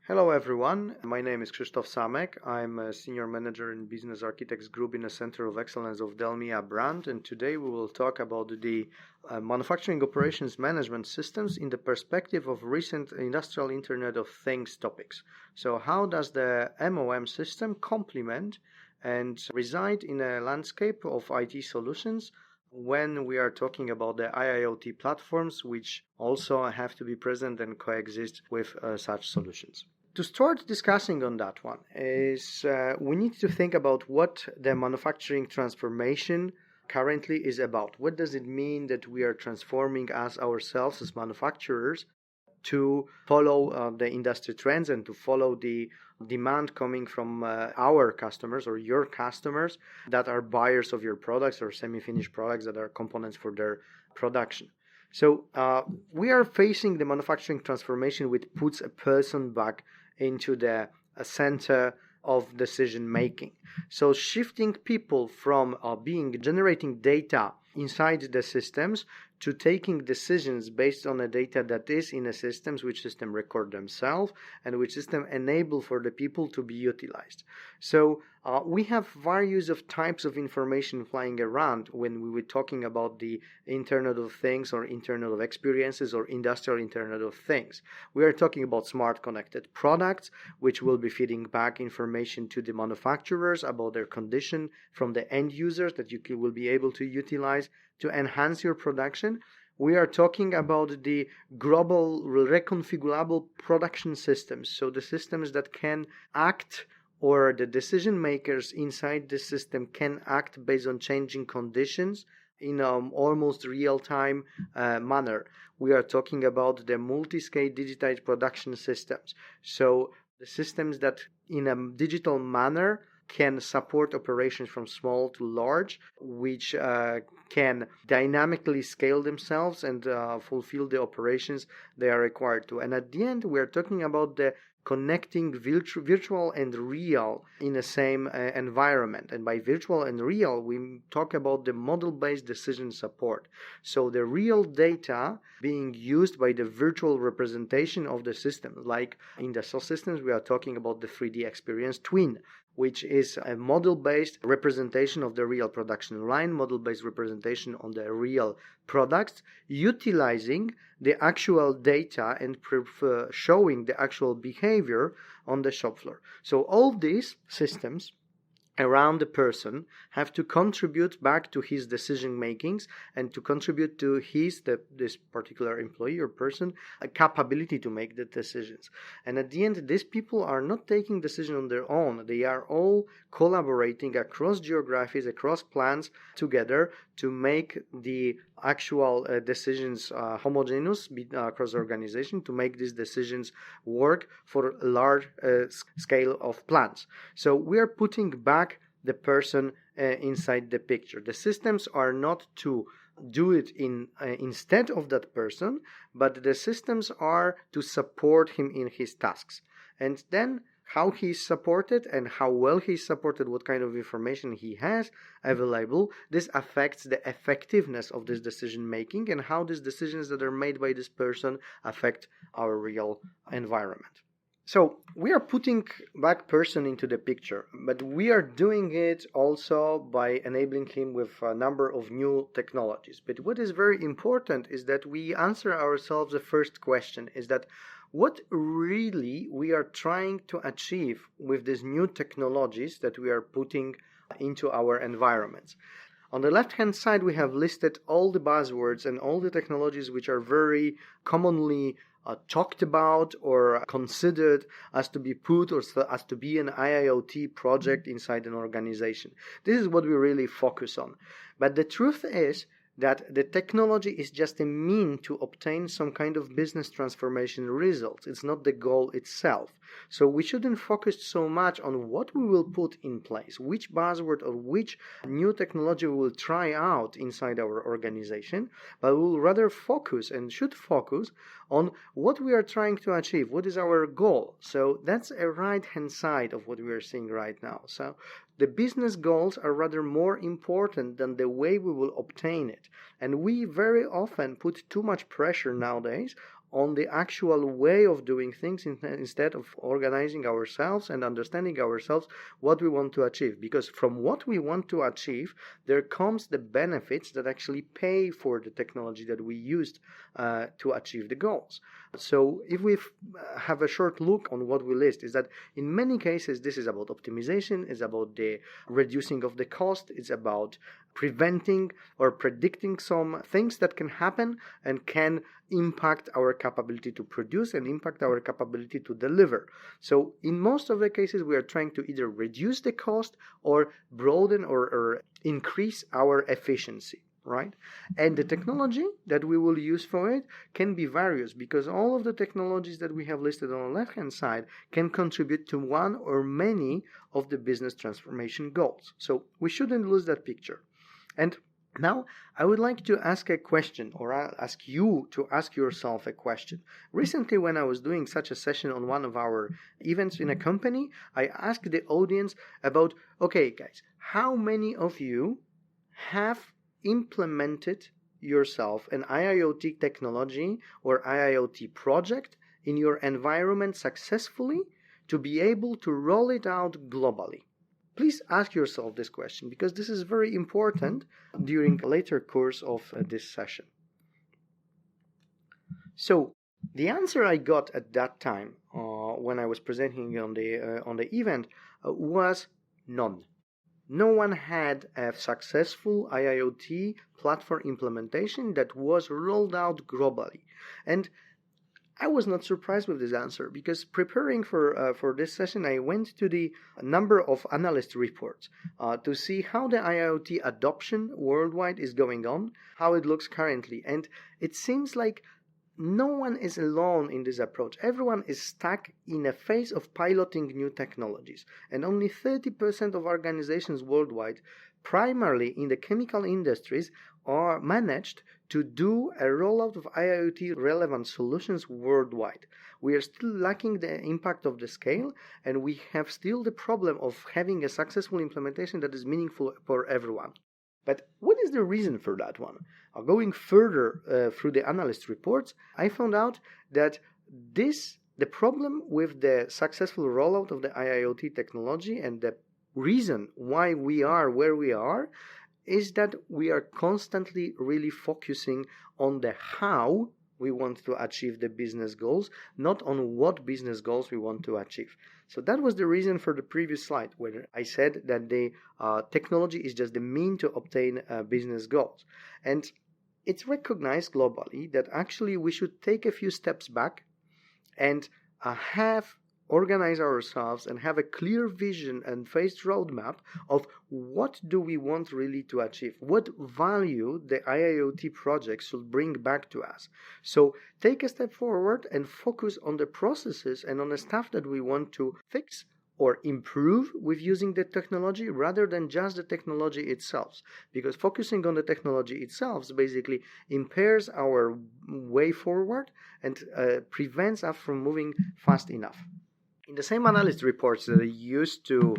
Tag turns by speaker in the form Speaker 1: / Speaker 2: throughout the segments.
Speaker 1: Hello everyone, my name is Krzysztof Samek. I'm a Senior Manager in Business Architects Group in the Center of Excellence of Delmia brand, and today we will talk about the manufacturing operations management systems in the perspective of recent industrial Internet of Things topics. So how does the MOM system complement and reside in a landscape of IT solutions when we are talking about the IIoT platforms, which also have to be present and coexist with such solutions? To start discussing on that one is we need to think about what the manufacturing transformation currently is about. What does it mean that we are transforming as ourselves as manufacturers to follow the industry trends and to follow the demand coming from our customers or your customers that are buyers of your products or semi-finished products that are components for their production. So we are facing the manufacturing transformation which puts a person back into the center of decision making. So shifting people from generating data inside the systems to taking decisions based on the data that is in the systems, which system record themselves and which system enable for the people to be utilized. So we have various of types of information flying around when we were talking about the Internet of Things or Internet of Experiences or Industrial Internet of Things. We are talking about smart connected products, which will be feeding back information to the manufacturers about their condition from the end users that you will be able to utilize to enhance your production. We are talking about the global reconfigurable production systems, so the systems that can act or the decision makers inside the system can act based on changing conditions in almost real-time manner. We are talking about the multi-scale digitized production systems, so the systems that in a digital manner can support operations from small to large, which can dynamically scale themselves and fulfill the operations they are required to. And at the end, we are talking about the connecting virtual and real in the same environment. And by virtual and real, we talk about the model-based decision support. So the real data being used by the virtual representation of the system. Like in the Dassault systems, we are talking about the 3D experience twin, which is a model-based representation of the real production line, model-based representation on the real products, utilizing the actual data and showing the actual behavior on the shop floor. So all these systems around the person have to contribute back to his decision makings and to contribute to this particular employee or person a capability to make the decisions. And at the end, these people are not taking decisions on their own. They are all collaborating across geographies, across plants together to make the actual decisions homogeneous across the organization, to make these decisions work for a large scale of plants. So we are putting back the person inside the picture. The systems are not to do it instead of that person, but the systems are to support him in his tasks. And then how he is supported and how well he is supported, what kind of information he has available, this affects the effectiveness of this decision making and how these decisions that are made by this person affect our real environment. So we are putting back person into the picture, but we are doing it also by enabling him with a number of new technologies. But what is very important is that we answer ourselves the first question, is that what really we are trying to achieve with these new technologies that we are putting into our environments. On the left-hand side, we have listed all the buzzwords and all the technologies which are very commonly talked about or considered as to be put or as to be an IIoT project inside an organization. This is what we really focus on. But the truth is that the technology is just a mean to obtain some kind of business transformation results. It's not the goal itself. So we shouldn't focus so much on what we will put in place, which buzzword or which new technology we will try out inside our organization, but we will rather focus and should focus on what we are trying to achieve, what is our goal. So that's a right-hand side of what we are seeing right now. So the business goals are rather more important than the way we will obtain it. And we very often put too much pressure nowadays on the actual way of doing things instead of organizing ourselves and understanding ourselves what we want to achieve. Because from what we want to achieve, there comes the benefits that actually pay for the technology that we used to achieve the goals. So if we have a short look on what we list, is that in many cases this is about optimization, it's about the reducing of the cost, it's about preventing or predicting some things that can happen and can impact our capability to produce and impact our capability to deliver. So in most of the cases, we are trying to either reduce the cost or broaden or increase our efficiency, right? And the technology that we will use for it can be various, because all of the technologies that we have listed on the left-hand side can contribute to one or many of the business transformation goals. So we shouldn't lose that picture. And now I would like to ask a question, or I'll ask you to ask yourself a question. Recently, when I was doing such a session on one of our events in a company, I asked the audience about, okay, guys, how many of you have implemented yourself an IIoT technology or IIoT project in your environment successfully to be able to roll it out globally? Please ask yourself this question, because this is very important during the later course of this session. So the answer I got at that time when I was presenting on the event was none. No one had a successful IIoT platform implementation that was rolled out globally. And I was not surprised with this answer, because preparing for this session, I went to the number of analyst reports to see how the IIoT adoption worldwide is going on, how it looks currently. And it seems like no one is alone in this approach. Everyone is stuck in a phase of piloting new technologies. And only 30% of organizations worldwide, primarily in the chemical industries, are managed to do a rollout of IIoT relevant solutions worldwide. We are still lacking the impact of the scale, and we have still the problem of having a successful implementation that is meaningful for everyone. But what is the reason for that one? Going further through the analyst reports, I found out that the problem with the successful rollout of the IIoT technology, and the reason why we are where we are, is that we are constantly really focusing on the how we want to achieve the business goals, not on what business goals we want to achieve. So that was the reason for the previous slide, where I said that the technology is just the mean to obtain business goals. And it's recognized globally that actually we should take a few steps back and organize ourselves and have a clear vision and phased roadmap of what do we want really to achieve, what value the IIoT project should bring back to us. So take a step forward and focus on the processes and on the stuff that we want to fix or improve with using the technology, rather than just the technology itself. Because focusing on the technology itself basically impairs our way forward and prevents us from moving fast enough. In the same analyst reports that I used to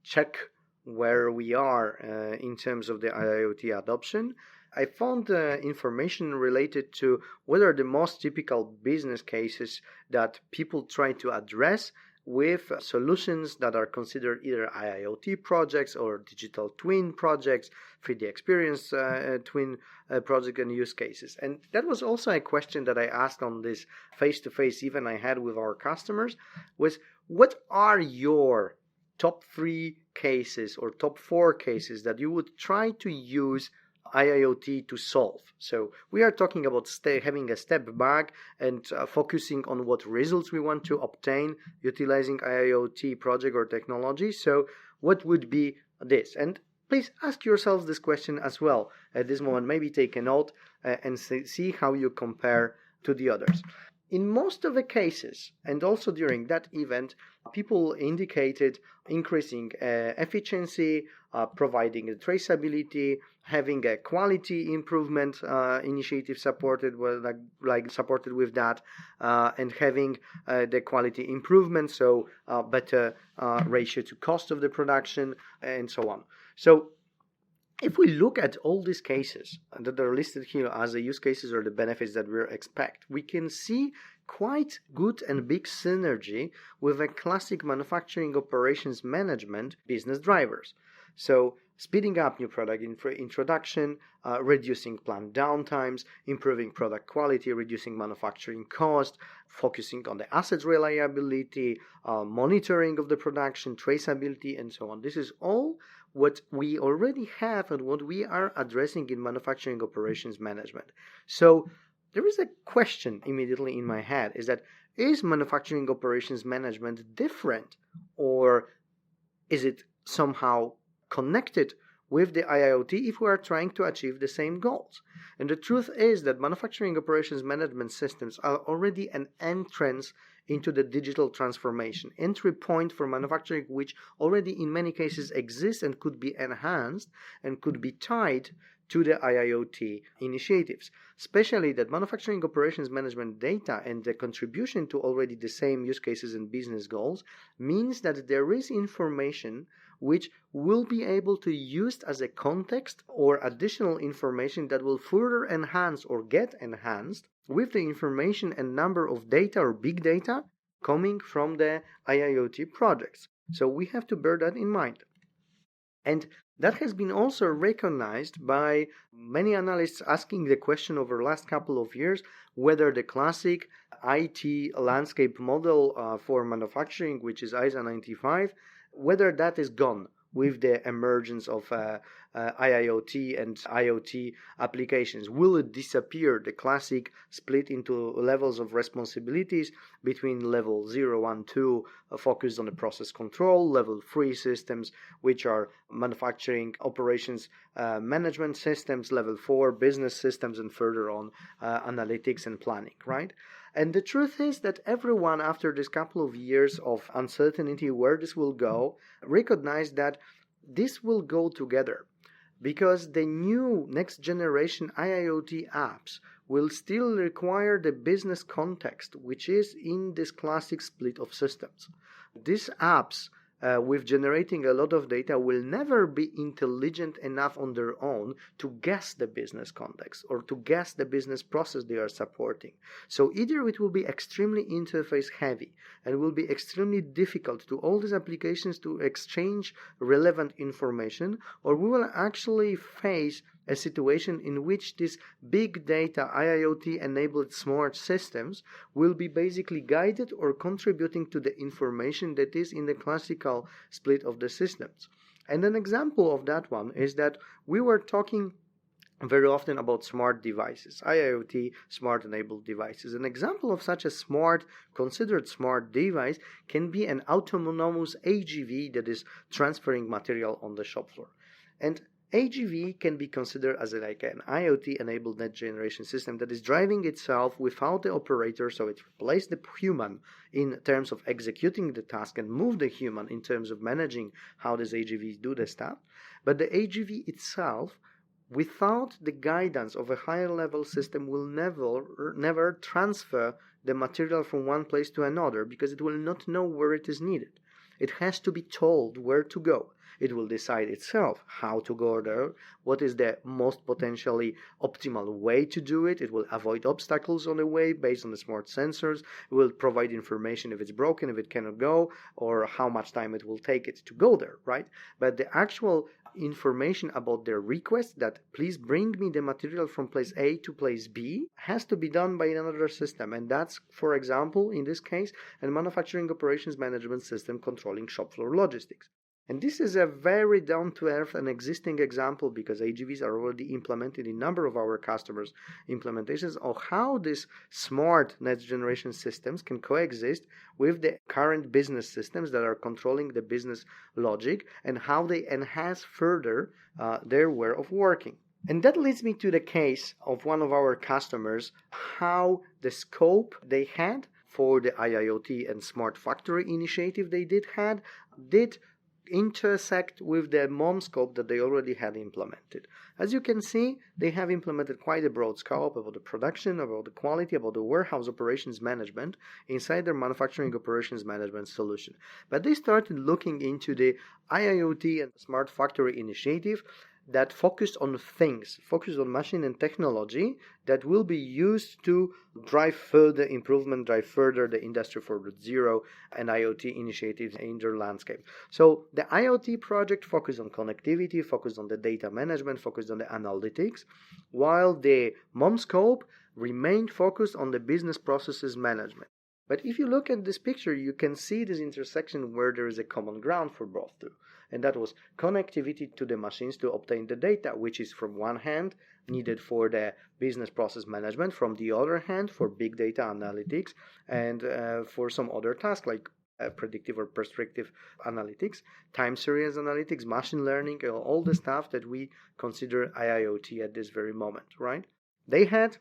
Speaker 1: check where we are in terms of the IIoT adoption, I found information related to what are the most typical business cases that people try to address with solutions that are considered either IIoT projects or digital twin projects, 3D experience twin project and use cases. And that was also a question that I asked on this face-to-face event I had with our customers, was what are your top 3 cases or top 4 cases that you would try to use IIoT to solve? So we are talking about having a step back and focusing on what results we want to obtain utilizing IIoT project or technology. So what would be this? And please ask yourselves this question as well at this moment. Maybe take a note and see how you compare to the others. In most of the cases, and also during that event, people indicated increasing efficiency, providing a traceability, having a quality improvement initiative supported with that, and having the quality improvement, so better ratio to cost of the production, and so on. So If we look at all these cases that are listed here as the use cases or the benefits that we expect, we can see quite good and big synergy with a classic manufacturing operations management business drivers. So speeding up new product introduction, reducing plant downtimes, improving product quality, reducing manufacturing cost, focusing on the assets reliability, monitoring of the production, traceability, and so on. This is all what we already have and what we are addressing in manufacturing operations management. So there is a question immediately in my head, is manufacturing operations management different, or is it somehow connected with the IIoT if we are trying to achieve the same goals? And the truth is that manufacturing operations management systems are already an entrance into the digital transformation, entry point for manufacturing, which already in many cases exists and could be enhanced and could be tied to the IIoT initiatives, especially that manufacturing operations management data and the contribution to already the same use cases and business goals means that there is information which will be able to use as a context or additional information that will further enhance or get enhanced with the information and number of data or big data coming from the IIoT projects. So we have to bear that in mind. And that has been also recognized by many analysts asking the question over the last couple of years whether the classic IT landscape model for manufacturing, which is ISO 95, whether that is gone with the emergence of IIoT and IoT applications. Will it disappear, the classic split into levels of responsibilities between level 0, 1, 2 focused on the process control, level 3 systems which are manufacturing operations management systems, level 4 business systems, and further on analytics and planning, right? And the truth is that everyone, after this couple of years of uncertainty where this will go, recognize that this will go together, because the new next generation IIoT apps will still require the business context, which is in this classic split of systems. These apps with generating a lot of data will never be intelligent enough on their own to guess the business context or to guess the business process they are supporting. So either it will be extremely interface heavy and will be extremely difficult to all these applications to exchange relevant information, or we will actually face a situation in which these big data IIoT enabled smart systems will be basically guided or contributing to the information that is in the classical split of the systems. And an example of that one is that we were talking very often about smart devices, IIoT smart enabled devices. An example of such a considered smart device can be an autonomous AGV that is transferring material on the shop floor. And AGV can be considered as an IoT-enabled next generation system that is driving itself without the operator, so it replaces the human in terms of executing the task and move the human in terms of managing how these AGVs do the stuff. But the AGV itself, without the guidance of a higher level system, will never transfer the material from one place to another, because it will not know where it is needed. It has to be told where to go. It will decide itself how to go there, what is the most potentially optimal way to do it. It will avoid obstacles on the way based on the smart sensors. It will provide information if it's broken, if it cannot go, or how much time it will take it to go there, right? But the actual information about their request that please bring me the material from place A to place B has to be done by another system. And that's, for example, in this case, a manufacturing operations management system controlling shop floor logistics. And this is a very down-to-earth and existing example, because AGVs are already implemented in a number of our customers' implementations of how these smart next-generation systems can coexist with the current business systems that are controlling the business logic, and how they enhance further their way of working. And that leads me to the case of one of our customers, how the scope they had for the IIoT and Smart Factory initiative they did intersect with the MOM scope that they already had implemented. As you can see, they have implemented quite a broad scope about the production, about the quality, about the warehouse operations management inside their manufacturing operations management solution. But they started looking into the IIoT and Smart Factory initiative that focused on things, focused on machine and technology that will be used to drive further improvement, drive further the Industry 4.0 and IoT initiatives in their landscape. So the IoT project focused on connectivity, focused on the data management, focused on the analytics, while the MOM scope remained focused on the business processes management. But if you look at this picture, you can see this intersection where there is a common ground for both two. And that was connectivity to the machines to obtain the data, which is from one hand needed for the business process management, from the other hand for big data analytics and for some other tasks like predictive or prescriptive analytics, time series analytics, machine learning, all the stuff that we consider IIoT at this very moment, right? They had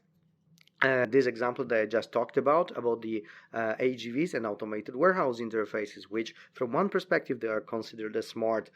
Speaker 1: this example that I just talked about the AGVs and automated warehouse interfaces, which from one perspective they are considered as smart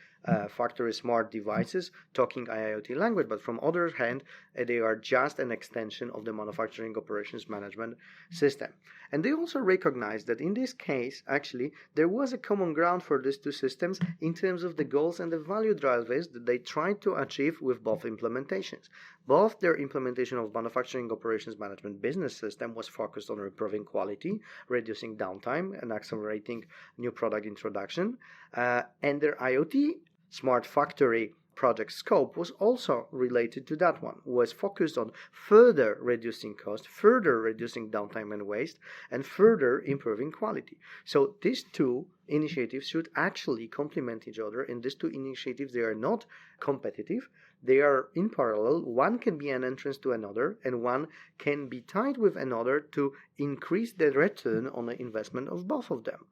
Speaker 1: factory smart devices talking IIoT language, but from other hand they are just an extension of the manufacturing operations management system. And they also recognize that in this case actually there was a common ground for these two systems in terms of the goals and the value drivers that they tried to achieve with both implementations. Both their implementation of manufacturing operations management business system was focused on improving quality, reducing downtime, and accelerating new product introduction. And their IoT smart factory project scope was also related to that one, was focused on further reducing cost, further reducing downtime and waste, and further improving quality. So these two initiatives should actually complement each other, and these two initiatives, they are not competitive. They are in parallel. One can be an entrance to another, and one can be tied with another to increase the return on the investment of both of them.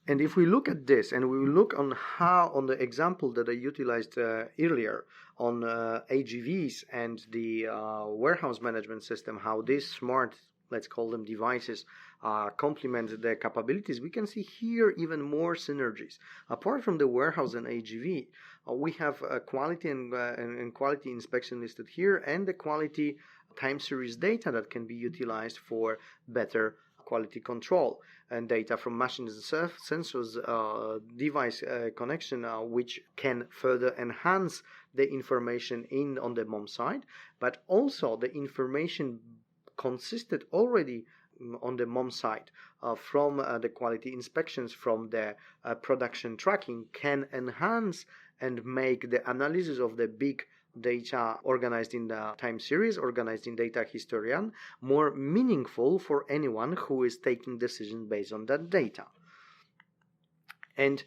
Speaker 1: And if we look at this, and we look on the example that I utilized earlier on AGVs and the warehouse management system, how these smart, let's call them devices, complement their capabilities, we can see here even more synergies. Apart from the warehouse and AGV, we have quality and quality inspection listed here, and the quality time series data that can be utilized for better quality control, and data from machines and sensors device connection, which can further enhance the information on the MOM side, but also the information consisted already on the MOM side from the quality inspections, from the production tracking, can enhance and make the analysis of the big data organized in the time series, organized in data historian, more meaningful for anyone who is taking decisions based on that data. And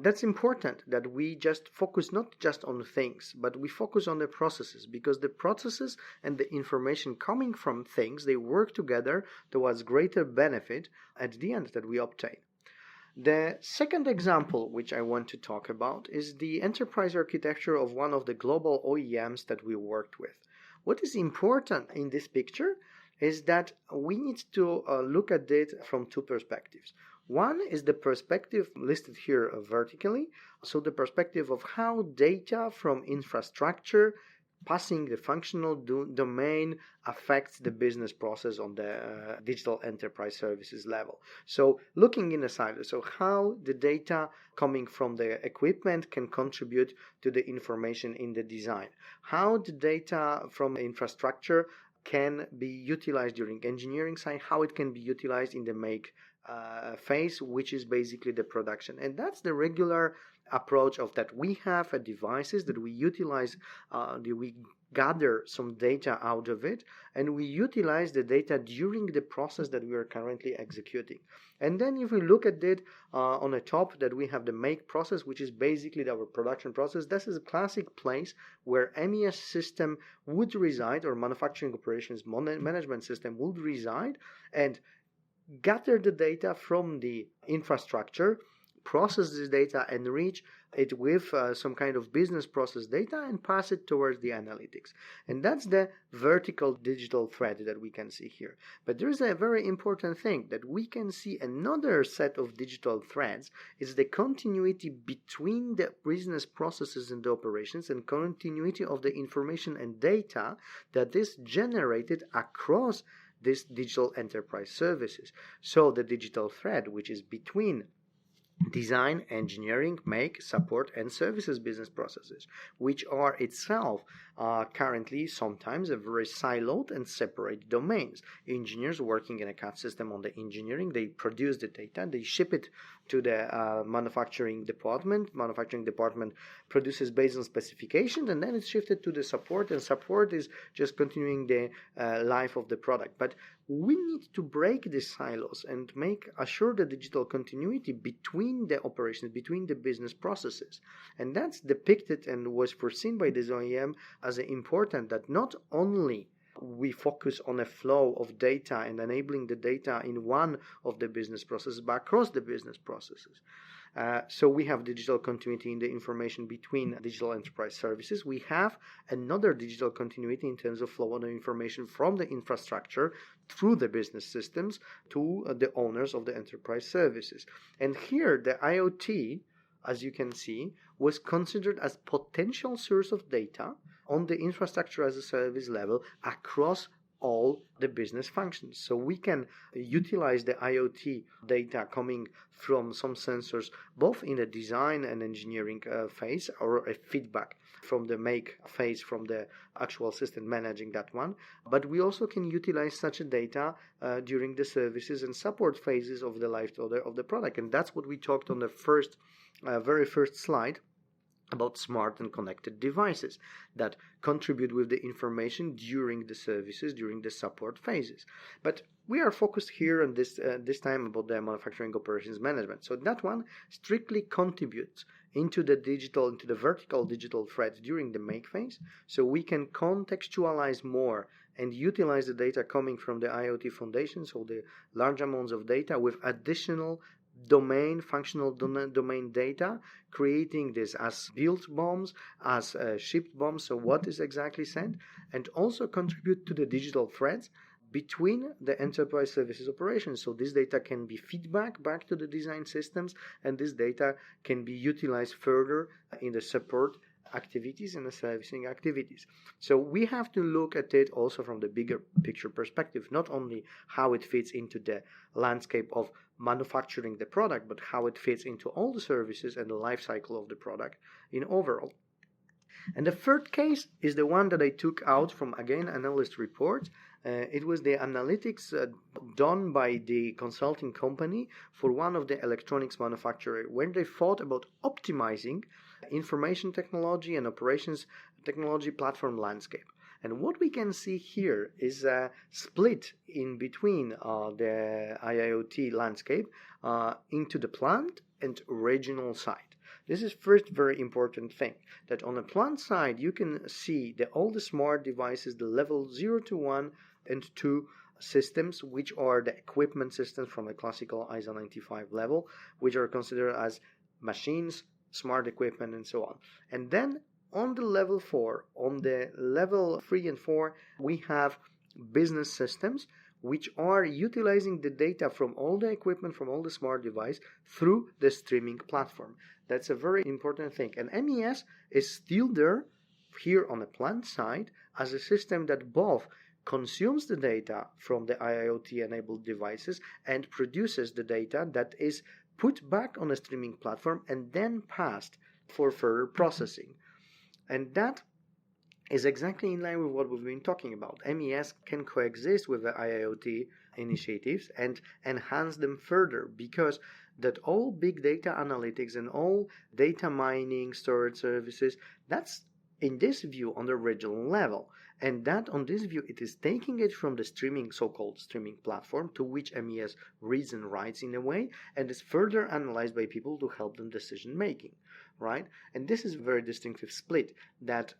Speaker 1: that's important, that we just focus not just on things, but we focus on the processes, because the processes and the information coming from things, they work together towards greater benefit at the end that we obtain. The second example which I want to talk about is the enterprise architecture of one of the global OEMs that we worked with. What is important in this picture is that we need to look at it from two perspectives. One is the perspective listed here vertically, so the perspective of how data from infrastructure passing the functional domain affects the business process on the digital enterprise services level. So looking in a silo, so how the data coming from the equipment can contribute to the information in the design, how the data from infrastructure can be utilized during engineering side, how it can be utilized in the make phase, which is basically the production. And that's the regular approach of that we have devices that we utilize, we gather some data out of it, and we utilize the data during the process that we are currently executing. And then if we look at it on the top, that we have the make process, which is basically our production process. This is a classic place where MES system would reside, or manufacturing operations management system would reside, and gather the data from the infrastructure, process this data, enrich it with some kind of business process data, and pass it towards the analytics. And that's the vertical digital thread that we can see here. But there's a very important thing that we can see another set of digital threads is the continuity between the business processes and the operations, and continuity of the information and data that is generated across this digital enterprise services. So the digital thread, which is between design, engineering, make, support, and services business processes, which are itself currently sometimes a very siloed and separate domains. Engineers working in a CAD system on the engineering, they produce the data, they ship it to the manufacturing department. Manufacturing department produces based on specifications, and then it's shifted to the support, and support is just continuing the life of the product. But we need to break these silos and assure the digital continuity between the operations, between the business processes. And that's depicted and was foreseen by this OEM as important, that not only we focus on a flow of data and enabling the data in one of the business processes, but across the business processes. So we have digital continuity in the information between digital enterprise services. We have another digital continuity in terms of flow of information from the infrastructure through the business systems to the owners of the enterprise services. And here the IoT, as you can see, was considered as potential source of data on the infrastructure as a service level across all the business functions. So we can utilize the IoT data coming from some sensors both in the design and engineering phase, or a feedback from the make phase from the actual system managing that one. But we also can utilize such a data during the services and support phases of the life of the product. And that's what we talked on the very first slide about smart and connected devices that contribute with the information during the services, during the support phases. But we are focused here on this time about the manufacturing operations management. So that one strictly contributes into the vertical digital thread during the make phase, so we can contextualize more and utilize the data coming from the IoT foundation, so the large amounts of data with additional functional domain data, creating this as built bombs, as shipped bombs, so what is exactly sent, and also contribute to the digital threads between the enterprise services operations. So this data can be feedback back to the design systems, and this data can be utilized further in the support activities and the servicing activities. So we have to look at it also from the bigger picture perspective, not only how it fits into the landscape of manufacturing the product, but how it fits into all the services and the life cycle of the product in overall. And the third case is the one that I took out from, again, analyst report. It was the analytics done by the consulting company for one of the electronics manufacturer, when they thought about optimizing information technology and operations technology platform landscape. And what we can see here is a split in between the IIoT landscape into the plant and regional side. This is first very important thing, that on the plant side you can see all the smart devices, the level 0 to 1 and 2 systems, which are the equipment systems from a classical ISO 95 level, which are considered as machines, smart equipment, and so on. And then on the level 4, on the level 3 and 4, we have business systems, which are utilizing the data from all the equipment, from all the smart device through the streaming platform. That's a very important thing. And MES is still there here on the plant side as a system that both consumes the data from the IIoT-enabled devices and produces the data that is put back on a streaming platform and then passed for further processing. And that is exactly in line with what we've been talking about. MES can coexist with the IIoT initiatives and enhance them further, because that all big data analytics and all data mining, storage services, that's in this view on the regional level. And that on this view, it is taking it from the so-called streaming platform, to which MES reads and writes in a way, and is further analyzed by people to help them decision making, right? And this is a very distinctive split that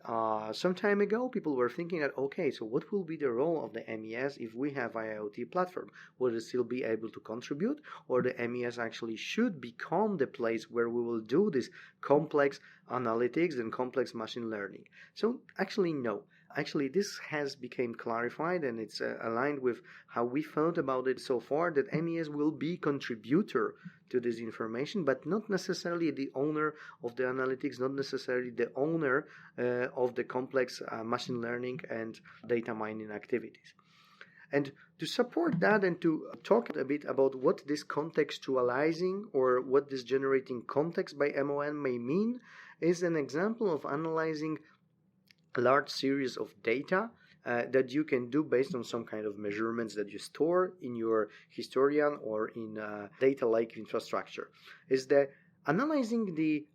Speaker 1: some time ago people were thinking that, okay, so what will be the role of the MES if we have IIoT platform? Will it still be able to contribute, or the MES actually should become the place where we will do this complex analytics and complex machine learning? So actually no. Actually, this has become clarified, and it's aligned with how we thought about it so far, that MES will be contributor to this information, but not necessarily the owner of the analytics, not necessarily the owner of the complex machine learning and data mining activities. And to support that and to talk a bit about what this contextualizing or what this generating context by MON may mean is an example of analyzing a large series of data that you can do based on some kind of measurements that you store in your historian or in data lake infrastructure. Is that analyzing the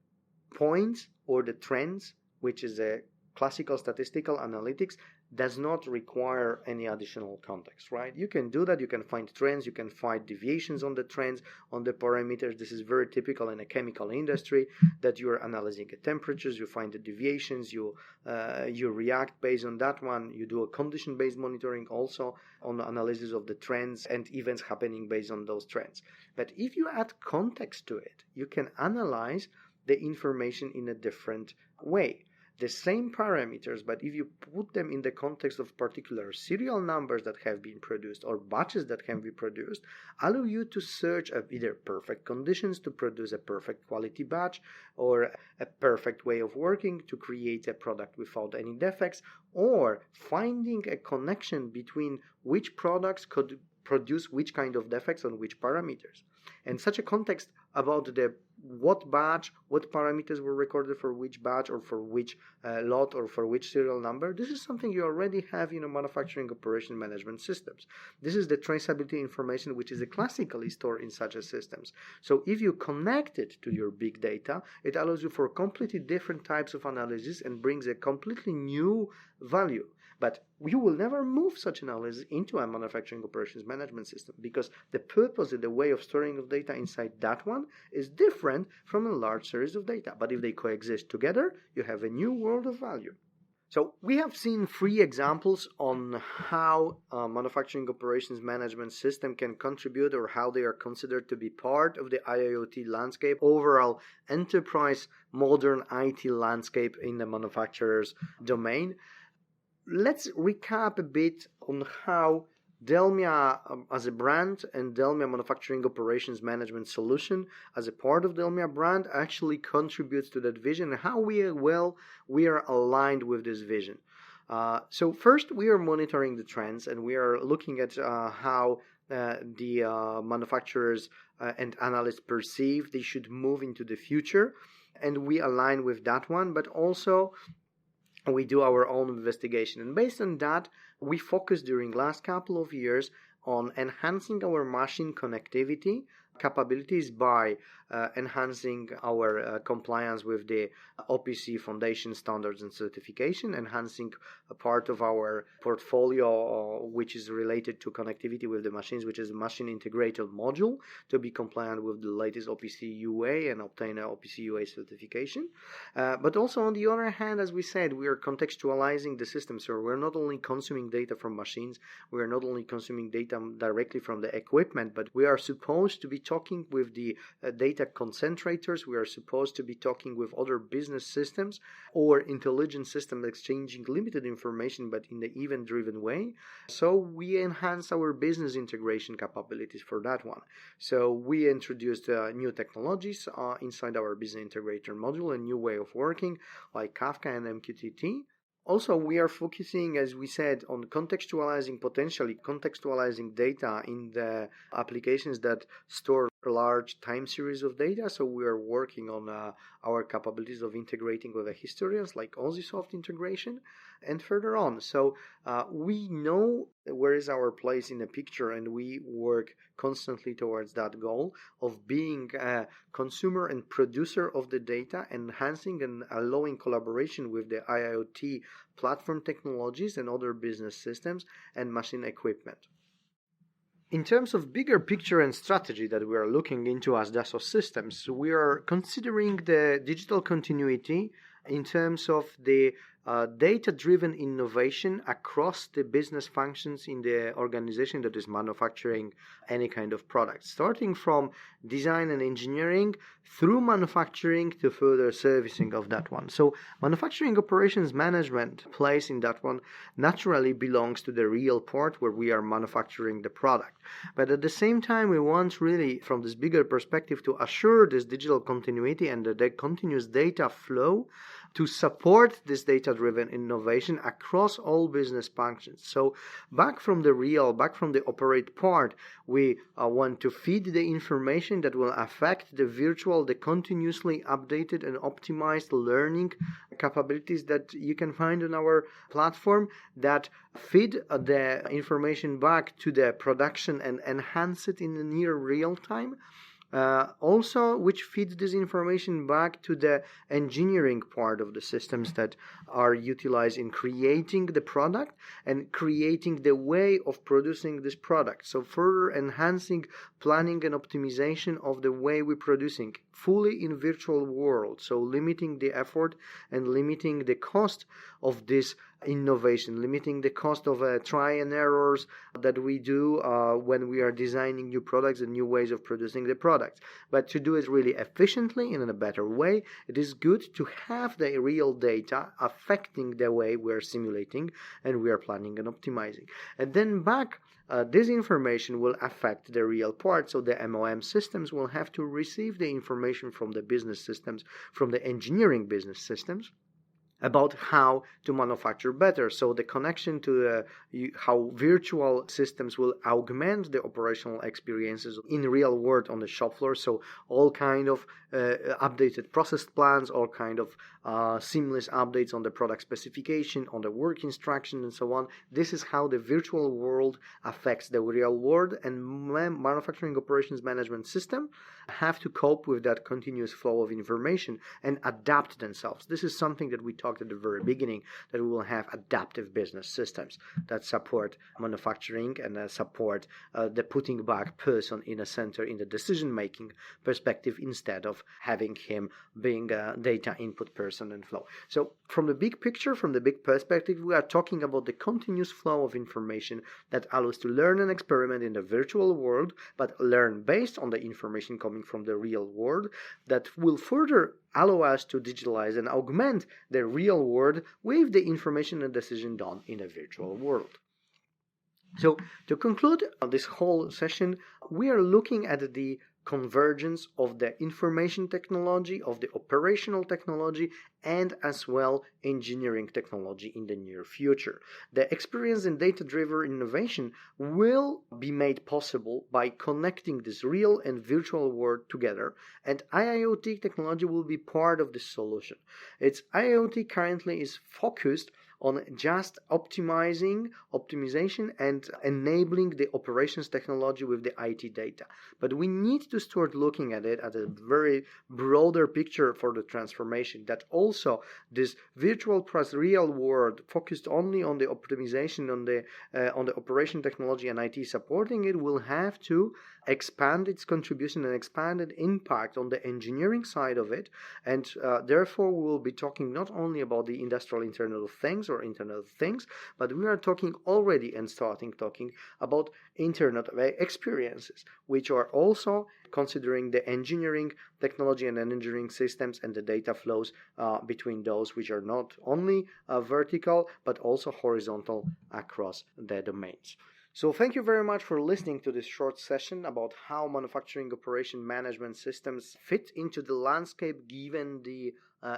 Speaker 1: points or the trends, which is a classical statistical analytics, does not require any additional context, right? You can do that. You can find trends. You can find deviations on the trends, on the parameters. This is very typical in a chemical industry that you are analyzing the temperatures. You find the deviations. You react based on that one. You do a condition-based monitoring also on the analysis of the trends and events happening based on those trends. But if you add context to it, you can analyze the information in a different way. The same parameters, but if you put them in the context of particular serial numbers that have been produced or batches that can be produced, allow you to search either perfect conditions to produce a perfect quality batch or a perfect way of working to create a product without any defects, or finding a connection between which products could produce which kind of defects on which parameters. And such a context about the what batch, what parameters were recorded for which batch or for which lot or for which serial number, this is something you already have in manufacturing operation management systems. This is the traceability information which is classically stored in such systems. So if you connect it to your big data, it allows you for completely different types of analysis and brings a completely new value. But you will never move such analysis into a manufacturing operations management system because the purpose and the way of storing of data inside that one is different from a large series of data. But if they coexist together, you have a new world of value. So we have seen 3 examples on how a manufacturing operations management system can contribute or how they are considered to be part of the IIoT landscape, overall enterprise modern IT landscape in the manufacturer's domain. Let's recap a bit on how Delmia as a brand and Delmia Manufacturing Operations Management Solution as a part of Delmia brand actually contributes to that vision and how we are aligned with this vision. So first, we are monitoring the trends and we are looking at how the manufacturers and analysts perceive they should move into the future, and we align with that one, but also we do our own investigation. And based on that, we focus during last couple of years on enhancing our machine connectivity capabilities by enhancing our compliance with the OPC Foundation standards and certification, enhancing a part of our portfolio which is related to connectivity with the machines, which is a machine integrated module to be compliant with the latest OPC UA and obtain an OPC UA certification. But also on the other hand, as we said, we are contextualizing the system. So we're not only consuming data from machines, we are not only consuming data directly from the equipment, but we are supposed to be talking with the data concentrators. We are supposed to be talking with other business systems or intelligent systems exchanging limited information but in the event-driven way. So we enhance our business integration capabilities for that one. So we introduced new technologies inside our business integrator module, a new way of working like Kafka and MQTT. Also, we are focusing, as we said, on potentially contextualizing data in the applications that store large time series of data. So we are working on our capabilities of integrating with the historians like OSIsoft integration and further on. So we know where is our place in the picture, and we work constantly towards that goal of being a consumer and producer of the data, enhancing and allowing collaboration with the IIoT platform technologies and other business systems and machine equipment. In terms of bigger picture and strategy that we are looking into as Dassault Systems, we are considering the digital continuity in terms of the data-driven innovation across the business functions in the organization that is manufacturing any kind of product, starting from design and engineering through manufacturing to further servicing of that one. So manufacturing operations management place in that one naturally belongs to the real part where we are manufacturing the product. But at the same time, we want really from this bigger perspective to assure this digital continuity and the continuous data flow to support this data-driven innovation across all business functions. So back from the operate part, we want to feed the information that will affect the continuously updated and optimized learning capabilities that you can find on our platform, that feed the information back to the production and enhance it in the near real time. Also, which feeds this information back to the engineering part of the systems that are utilized in creating the product and creating the way of producing this product. So further enhancing planning and optimization of the way we're producing fully in virtual world. So limiting the effort and limiting the cost of this innovation, limiting the cost of try and errors that we do when we are designing new products and new ways of producing the products. But to do it really efficiently and in a better way, it is good to have the real data affecting the way we are simulating and we are planning and optimizing. And then this information will affect the real part. So the MOM systems will have to receive the information from the business systems, from the engineering business systems, about how to manufacture better. So the connection to how virtual systems will augment the operational experiences in real world on the shop floor. So all kind of updated process plans, all kind of seamless updates on the product specification, on the work instruction, and so on. This is how the virtual world affects the real world, and manufacturing operations management system have to cope with that continuous flow of information and adapt themselves. This is something that we talked at the very beginning, that we will have adaptive business systems that support manufacturing and support the putting back person in a center in the decision-making perspective, instead of having him being a data input person and flow. So from the big picture, from the big perspective, we are talking about the continuous flow of information that allows to learn and experiment in the virtual world, but learn based on the information coming from the real world, that will further allow us to digitalize and augment the real world with the information and decision done in a virtual world. So to conclude this whole session, we are looking at the convergence of the information technology, of the operational technology, and as well engineering technology in the near future. The experience in data-driven innovation will be made possible by connecting this real and virtual world together, and IIoT technology will be part of this solution. IIoT currently is focused on just optimization and enabling the operations technology with the IT data. But we need to start looking at it at a very broader picture for the transformation, that also this virtual plus real world focused only on the optimization, on the operation technology and IT supporting it, will have to expand its contribution and expand its impact on the engineering side of it. And therefore we will be talking not only about the industrial Internet of Things, but we are talking already and starting talking about Internet of Experiences, which are also considering the engineering technology and engineering systems and the data flows between those, which are not only vertical but also horizontal across the domains. So thank you very much for listening to this short session about how manufacturing operation management systems fit into the landscape given the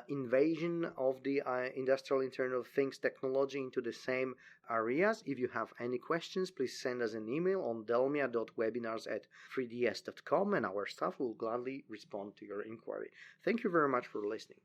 Speaker 1: invasion of the industrial Internet of Things technology into the same areas. If you have any questions, please send us an email on delmia.webinars@3ds.com, and our staff will gladly respond to your inquiry. Thank you very much for listening.